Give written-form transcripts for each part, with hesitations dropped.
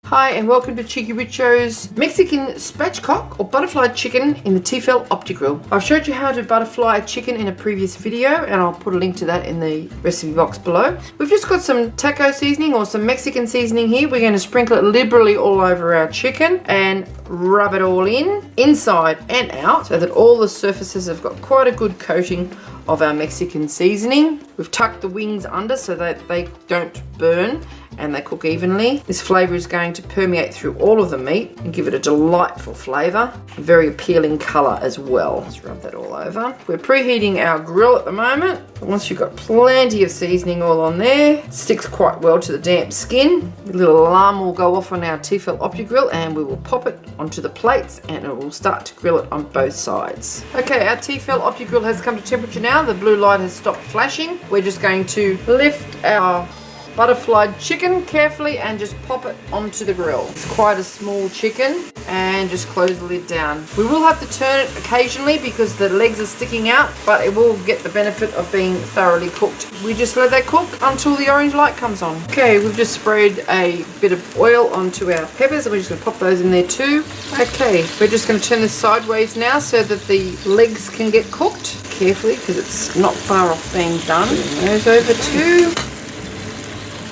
Hi and welcome to Cheeky Richo's Mexican spatchcock or butterfly chicken in the Tefal Optigrill. I've showed you how to butterfly chicken in a previous video and I'll put a link to that in the recipe box below. We've just got some taco seasoning or some Mexican seasoning here. We're going to sprinkle it liberally all over our chicken and rub it all in, inside and out, so that all the surfaces have got quite a good coating of our Mexican seasoning. We've tucked the wings under so that they don't burn and they cook evenly. This flavour is going to permeate through all of the meat and give it a delightful flavour. A very appealing colour as well. Let's rub that all over. We're preheating our grill at the moment. Once you've got plenty of seasoning all on there, it sticks quite well to the damp skin. A little alarm will go off on our Tefal Optigrill and we will pop it onto the plates and it will start to grill it on both sides. Okay, our Tefal Optigrill has come to temperature now. The blue light has stopped flashing. We're just going to lift our butterfly chicken carefully and just pop it onto the grill. It's quite a small chicken and just close the lid down. We will have to turn it occasionally because the legs are sticking out, but it will get the benefit of being thoroughly cooked. We just let that cook until the orange light comes on. Okay, we've just sprayed a bit of oil onto our peppers and we're just going to pop those in there too. Okay, we're just going to turn this sideways now so that the legs can get cooked carefully because it's not far off being done. Turn those over too.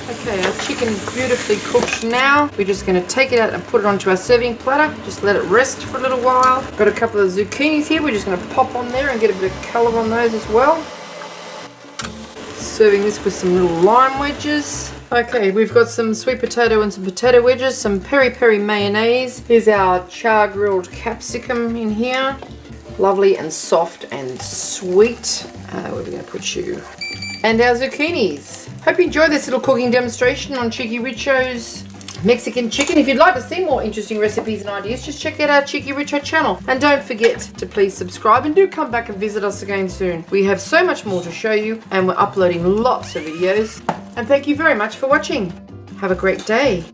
Okay, our chicken is beautifully cooked now. We're just going to take it out and put it onto our serving platter. Just let it rest for a little while. Got a couple of zucchinis here. We're just going to pop on there and get a bit of colour on those as well. Serving this with some little lime wedges. Okay, we've got some sweet potato and some potato wedges, some peri-peri mayonnaise. Here's our char grilled capsicum in here. Lovely and soft and sweet. Where are we going to put you? And our zucchinis. Hope you enjoyed this little cooking demonstration on Cheeky Richo's Mexican chicken. If you'd like to see more interesting recipes and ideas, just check out our Cheeky Richo channel. And don't forget to please subscribe and do come back and visit us again soon. We have so much more to show you and we're uploading lots of videos. And thank you very much for watching. Have a great day.